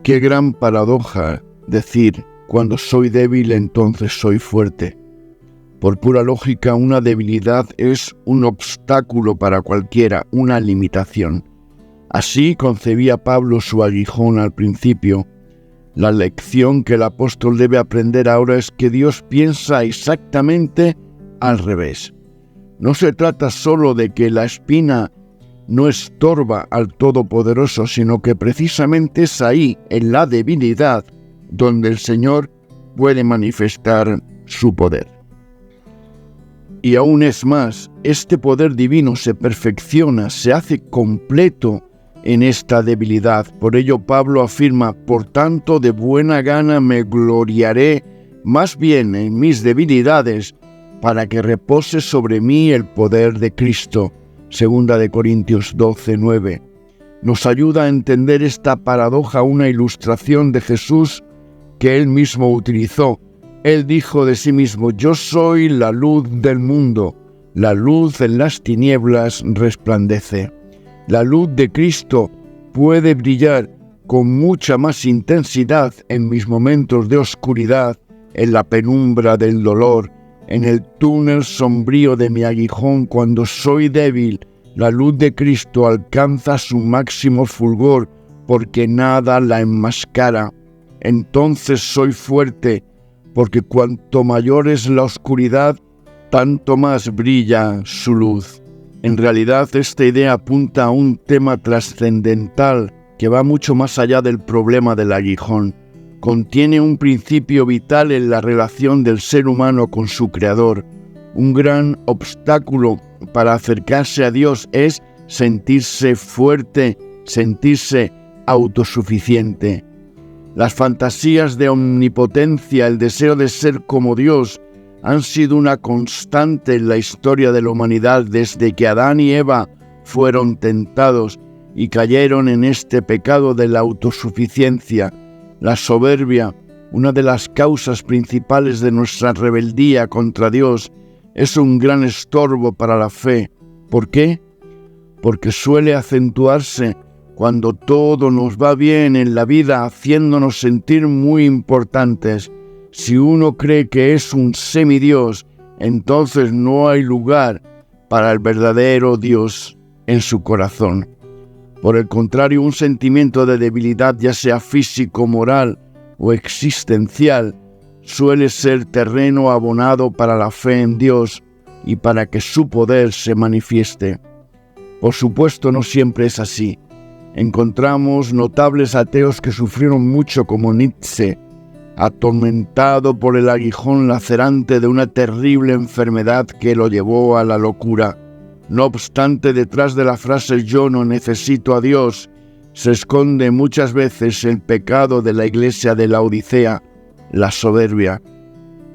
Qué gran paradoja decir, cuando soy débil entonces soy fuerte. Por pura lógica, una debilidad es un obstáculo para cualquiera, una limitación. Así concebía Pablo su aguijón al principio. La lección que el apóstol debe aprender ahora es que Dios piensa exactamente al revés. No se trata solo de que la espina no estorba al Todopoderoso, sino que precisamente es ahí, en la debilidad, donde el Señor puede manifestar su poder. Y aún es más, este poder divino se perfecciona, se hace completo en esta debilidad. Por ello Pablo afirma: por tanto, de buena gana me gloriaré más bien en mis debilidades, para que repose sobre mí el poder de Cristo. 2 Corintios 12:9. Nos ayuda a entender esta paradoja una ilustración de Jesús que él mismo utilizó. Él dijo de sí mismo: yo soy la luz del mundo, la luz en las tinieblas resplandece. La luz de Cristo puede brillar con mucha más intensidad en mis momentos de oscuridad, en la penumbra del dolor, en el túnel sombrío de mi aguijón. Cuando soy débil, la luz de Cristo alcanza su máximo fulgor, porque nada la enmascara. Entonces soy fuerte, porque cuanto mayor es la oscuridad, tanto más brilla su luz. En realidad, esta idea apunta a un tema trascendental que va mucho más allá del problema del aguijón. Contiene un principio vital en la relación del ser humano con su Creador. Un gran obstáculo para acercarse a Dios es sentirse fuerte, sentirse autosuficiente. Las fantasías de omnipotencia, el deseo de ser como Dios, han sido una constante en la historia de la humanidad desde que Adán y Eva fueron tentados y cayeron en este pecado de la autosuficiencia. La soberbia, una de las causas principales de nuestra rebeldía contra Dios, es un gran estorbo para la fe. ¿Por qué? Porque suele acentuarse cuando todo nos va bien en la vida, haciéndonos sentir muy importantes. Si uno cree que es un semidios, entonces no hay lugar para el verdadero Dios en su corazón. Por el contrario, un sentimiento de debilidad, ya sea físico, moral o existencial, suele ser terreno abonado para la fe en Dios y para que su poder se manifieste. Por supuesto, no siempre es así. Encontramos notables ateos que sufrieron mucho, como Nietzsche, atormentado por el aguijón lacerante de una terrible enfermedad que lo llevó a la locura. No obstante, detrás de la frase «yo no necesito a Dios» se esconde muchas veces el pecado de la iglesia de la Odisea, la soberbia.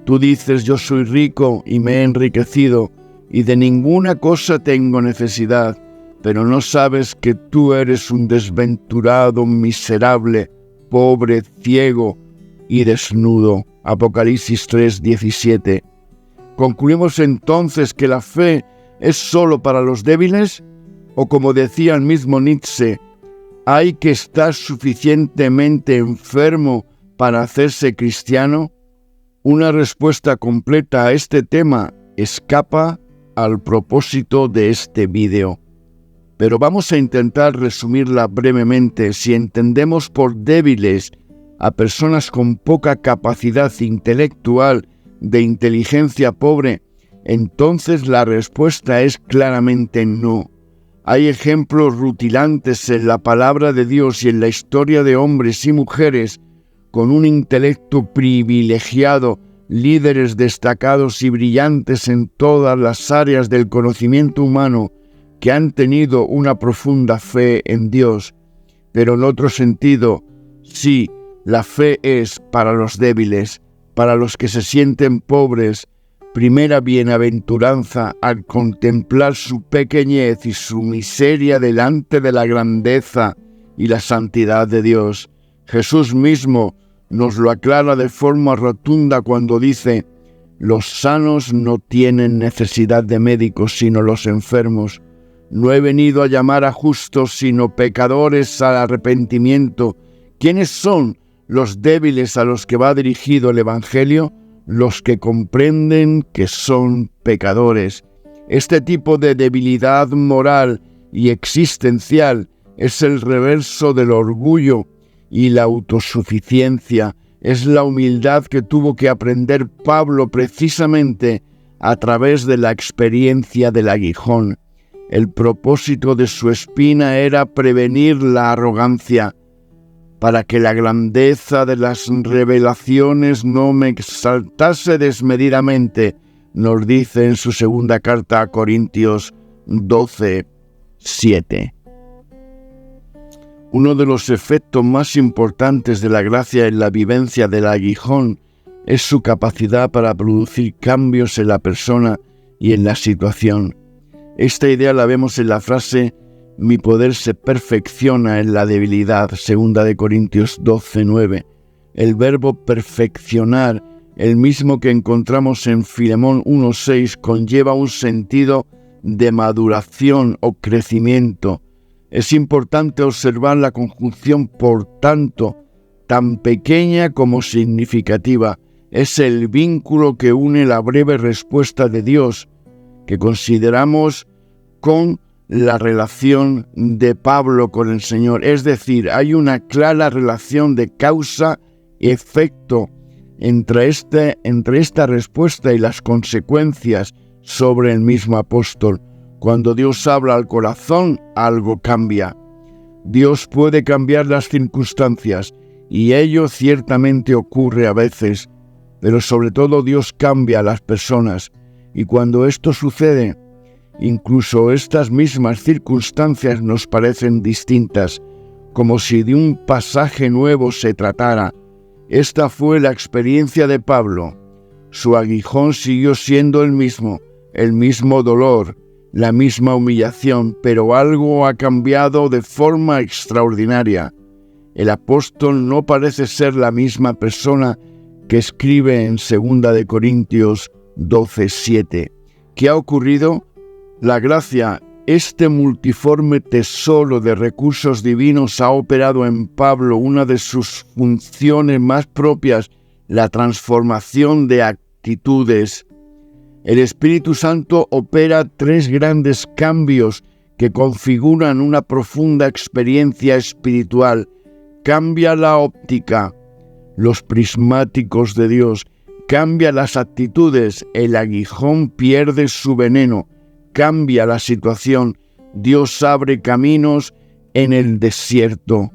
Tú dices: yo soy rico y me he enriquecido, y de ninguna cosa tengo necesidad, pero no sabes que tú eres un desventurado, miserable, pobre, ciego y desnudo. Apocalipsis 3:17. ¿Concluimos entonces que la fe es solo para los débiles? O como decía el mismo Nietzsche, ¿hay que estar suficientemente enfermo para hacerse cristiano? Una respuesta completa a este tema escapa al propósito de este vídeo. Pero vamos a intentar resumirla brevemente. Si entendemos por débiles a personas con poca capacidad intelectual, de inteligencia pobre, entonces la respuesta es claramente no. Hay ejemplos rutilantes en la palabra de Dios y en la historia de hombres y mujeres con un intelecto privilegiado, líderes destacados y brillantes en todas las áreas del conocimiento humano, que han tenido una profunda fe en Dios. Pero en otro sentido, sí, la fe es para los débiles, para los que se sienten pobres. Primera bienaventuranza al contemplar su pequeñez y su miseria delante de la grandeza y la santidad de Dios. Jesús mismo nos lo aclara de forma rotunda cuando dice: los sanos no tienen necesidad de médicos, sino los enfermos. No he venido a llamar a justos, sino pecadores al arrepentimiento. ¿Quiénes son los débiles a los que va dirigido el Evangelio? Los que comprenden que son pecadores. Este tipo de debilidad moral y existencial es el reverso del orgullo y la autosuficiencia. Es la humildad que tuvo que aprender Pablo precisamente a través de la experiencia del aguijón. El propósito de su espina era prevenir la arrogancia, para que la grandeza de las revelaciones no me exaltase desmedidamente, nos dice en su segunda carta a Corintios 12:7. Uno de los efectos más importantes de la gracia en la vivencia del aguijón es su capacidad para producir cambios en la persona y en la situación. Esta idea la vemos en la frase «Mi poder se perfecciona en la debilidad», 2 Corintios 12:9. El verbo perfeccionar, el mismo que encontramos en Filemón 1:6, conlleva un sentido de maduración o crecimiento. Es importante observar la conjunción por tanto, tan pequeña como significativa. Es el vínculo que une la breve respuesta de Dios, que consideramos, con la relación de Pablo con el Señor. Es decir, hay una clara relación de causa-efecto entre esta respuesta y las consecuencias sobre el mismo apóstol. Cuando Dios habla al corazón, algo cambia. Dios puede cambiar las circunstancias, y ello ciertamente ocurre a veces, pero sobre todo Dios cambia a las personas, y cuando esto sucede, incluso estas mismas circunstancias nos parecen distintas, como si de un pasaje nuevo se tratara. Esta fue la experiencia de Pablo. Su aguijón siguió siendo el mismo dolor, la misma humillación, pero algo ha cambiado de forma extraordinaria. El apóstol no parece ser la misma persona que escribe en 2 Corintios 12:7. ¿Qué ha ocurrido? La gracia, este multiforme tesoro de recursos divinos, ha operado en Pablo una de sus funciones más propias, la transformación de actitudes. El Espíritu Santo opera 3 grandes cambios que configuran una profunda experiencia espiritual. Cambia la óptica, los prismáticos de Dios, cambia las actitudes, el aguijón pierde su veneno, cambia la situación, Dios abre caminos en el desierto.